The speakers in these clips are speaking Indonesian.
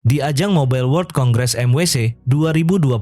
Di ajang Mobile World Congress MWC 2026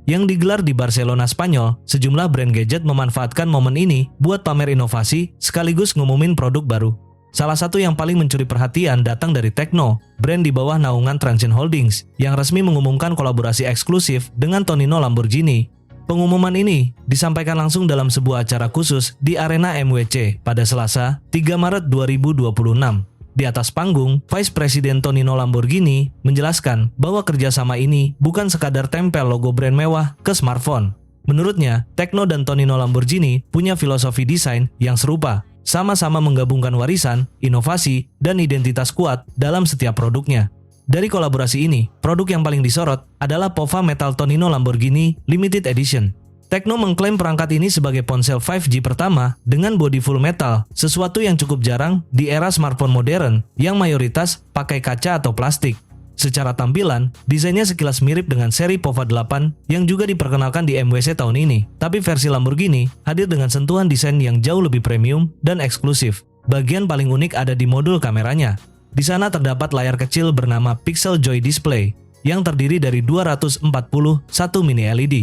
yang digelar di Barcelona, Spanyol, sejumlah brand gadget memanfaatkan momen ini buat pamer inovasi sekaligus ngumumin produk baru. Salah satu yang paling mencuri perhatian datang dari Tecno, brand di bawah naungan Transsion Holdings, yang resmi mengumumkan kolaborasi eksklusif dengan Tonino Lamborghini. Pengumuman ini disampaikan langsung dalam sebuah acara khusus di arena MWC pada Selasa, 3 Maret 2026. Di atas panggung, Vice President Tonino Lamborghini menjelaskan bahwa kerjasama ini bukan sekadar tempel logo brand mewah ke smartphone. Menurutnya, Tecno dan Tonino Lamborghini punya filosofi desain yang serupa, sama-sama menggabungkan warisan, inovasi, dan identitas kuat dalam setiap produknya. Dari kolaborasi ini, produk yang paling disorot adalah Pova Metal Tonino Lamborghini Limited Edition. Tecno mengklaim perangkat ini sebagai ponsel 5G pertama dengan bodi full metal, sesuatu yang cukup jarang di era smartphone modern yang mayoritas pakai kaca atau plastik. Secara tampilan, desainnya sekilas mirip dengan seri Pova 8 yang juga diperkenalkan di MWC tahun ini, tapi versi Lamborghini hadir dengan sentuhan desain yang jauh lebih premium dan eksklusif. Bagian paling unik ada di modul kameranya. Di sana terdapat layar kecil bernama Pixel Joy Display yang terdiri dari 241 mini LED.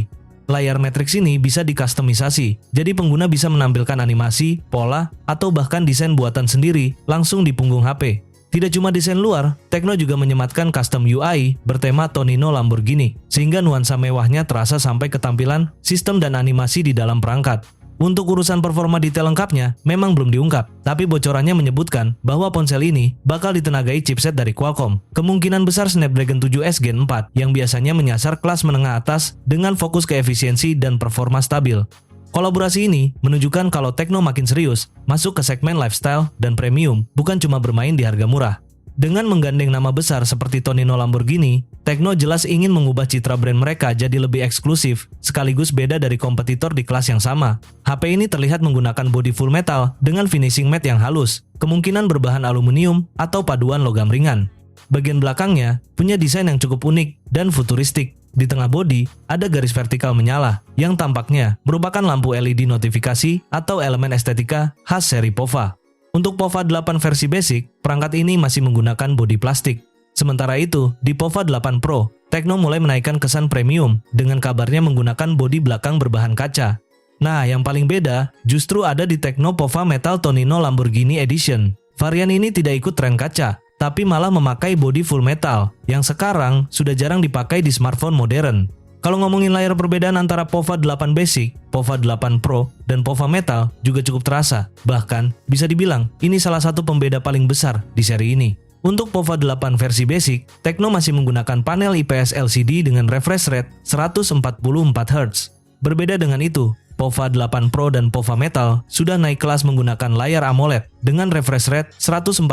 Layar matriks ini bisa dikustomisasi, jadi pengguna bisa menampilkan animasi, pola, atau bahkan desain buatan sendiri langsung di punggung HP. Tidak cuma desain luar, Tecno juga menyematkan custom UI bertema Tonino Lamborghini, sehingga nuansa mewahnya terasa sampai ke tampilan, sistem dan animasi di dalam perangkat. Untuk urusan performa detail lengkapnya memang belum diungkap, tapi bocorannya menyebutkan bahwa ponsel ini bakal ditenagai chipset dari Qualcomm. Kemungkinan besar Snapdragon 7S Gen 4 yang biasanya menyasar kelas menengah atas dengan fokus ke efisiensi dan performa stabil. Kolaborasi ini menunjukkan kalau Tecno makin serius masuk ke segmen lifestyle dan premium, bukan cuma bermain di harga murah. Dengan menggandeng nama besar seperti Tonino Lamborghini, Tecno jelas ingin mengubah citra brand mereka jadi lebih eksklusif, sekaligus beda dari kompetitor di kelas yang sama. HP ini terlihat menggunakan bodi full metal dengan finishing matte yang halus, kemungkinan berbahan aluminium atau paduan logam ringan. Bagian belakangnya punya desain yang cukup unik dan futuristik. Di tengah bodi, ada garis vertikal menyala, yang tampaknya merupakan lampu LED notifikasi atau elemen estetika khas seri Pova. Untuk Pova 8 versi basic, perangkat ini masih menggunakan bodi plastik. Sementara itu, di Pova 8 Pro, Tecno mulai menaikkan kesan premium dengan kabarnya menggunakan bodi belakang berbahan kaca. Nah, yang paling beda justru ada di Tecno Pova Metal Tonino Lamborghini Edition. Varian ini tidak ikut tren kaca, tapi malah memakai bodi full metal, yang sekarang sudah jarang dipakai di smartphone modern. Kalau ngomongin layar perbedaan antara Pova 8 Basic, Pova 8 Pro, dan Pova Metal juga cukup terasa. Bahkan, bisa dibilang ini salah satu pembeda paling besar di seri ini. Untuk Pova 8 versi Basic, Tecno masih menggunakan panel IPS LCD dengan refresh rate 144 Hz. Berbeda dengan itu, Pova 8 Pro dan Pova Metal sudah naik kelas menggunakan layar AMOLED dengan refresh rate 144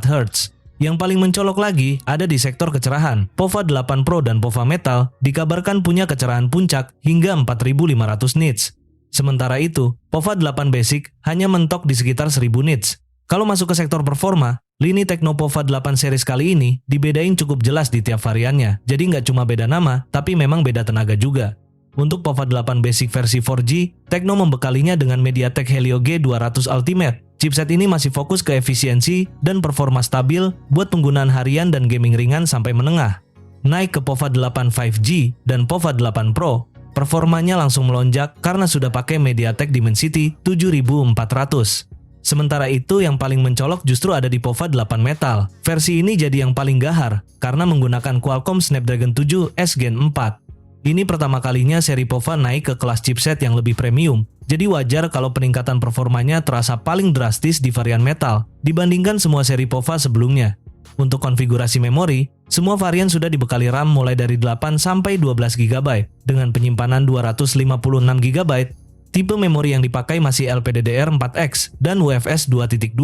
Hz. Yang paling mencolok lagi ada di sektor kecerahan. Pova 8 Pro dan Pova Metal dikabarkan punya kecerahan puncak hingga 4500 nits. Sementara itu, Pova 8 Basic hanya mentok di sekitar 1000 nits. Kalau masuk ke sektor performa, lini Tecno Pova 8 series kali ini dibedain cukup jelas di tiap variannya. Jadi nggak cuma beda nama, tapi memang beda tenaga juga. Untuk Pova 8 Basic versi 4G, Tecno membekalinya dengan MediaTek Helio G200 Ultimate. Chipset ini masih fokus ke efisiensi dan performa stabil buat penggunaan harian dan gaming ringan sampai menengah. Naik ke Pova 8 5G dan Pova 8 Pro, performanya langsung melonjak karena sudah pakai MediaTek Dimensity 7400. Sementara itu yang paling mencolok justru ada di Pova 8 Metal. Versi ini jadi yang paling gahar karena menggunakan Qualcomm Snapdragon 7S Gen 4. Ini pertama kalinya seri Pova naik ke kelas chipset yang lebih premium. Jadi wajar kalau peningkatan performanya terasa paling drastis di varian metal dibandingkan semua seri Pova sebelumnya. Untuk konfigurasi memori, semua varian sudah dibekali RAM mulai dari 8 sampai 12 GB dengan penyimpanan 256 GB. Tipe memori yang dipakai masih LPDDR4X dan UFS 2.2.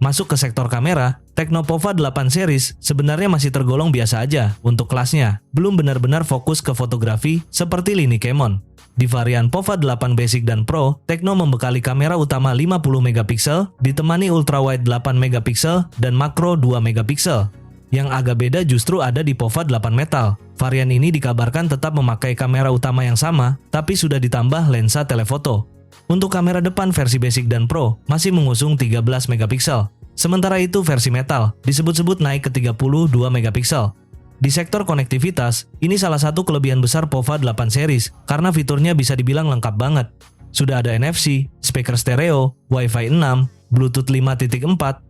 Masuk ke sektor kamera, Tecno Pova 8 series sebenarnya masih tergolong biasa aja untuk kelasnya. Belum benar-benar fokus ke fotografi seperti lini Camon. Di varian Pova 8 Basic dan Pro, Tecno membekali kamera utama 50 MP, ditemani ultrawide 8 MP dan makro 2 MP. Yang agak beda justru ada di Pova 8 Metal. Varian ini dikabarkan tetap memakai kamera utama yang sama, tapi sudah ditambah lensa telefoto. Untuk kamera depan versi Basic dan Pro masih mengusung 13 MP. Sementara itu versi Metal disebut-sebut naik ke 32 MP. Di sektor konektivitas, ini salah satu kelebihan besar POVA 8 series karena fiturnya bisa dibilang lengkap banget. Sudah ada NFC, speaker stereo, Wi-Fi 6, Bluetooth 5.4,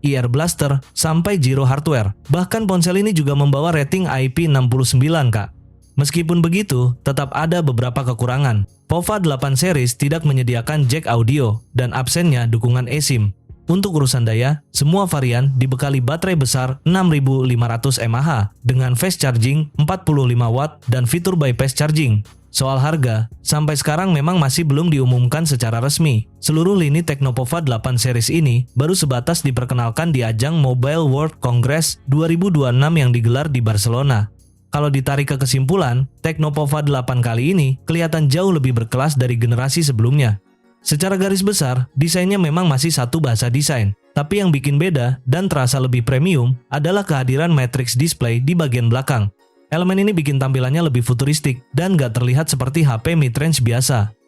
ear blaster, sampai Giro hardware. Bahkan ponsel ini juga membawa rating IP69, Kak. Meskipun begitu, tetap ada beberapa kekurangan. POVA 8 series tidak menyediakan jack audio dan absennya dukungan eSIM. Untuk urusan daya, semua varian dibekali baterai besar 6500 mAh dengan fast charging 45 watt dan fitur bypass charging. Soal harga, sampai sekarang memang masih belum diumumkan secara resmi. Seluruh lini Tecno-POVA 8 series ini baru sebatas diperkenalkan di ajang Mobile World Congress 2026 yang digelar di Barcelona. Kalau ditarik ke kesimpulan, Tecno-POVA 8 kali ini kelihatan jauh lebih berkelas dari generasi sebelumnya. Secara garis besar, desainnya memang masih satu bahasa desain. Tapi yang bikin beda dan terasa lebih premium adalah kehadiran matrix display di bagian belakang. Elemen ini bikin tampilannya lebih futuristik dan gak terlihat seperti HP mid-range biasa.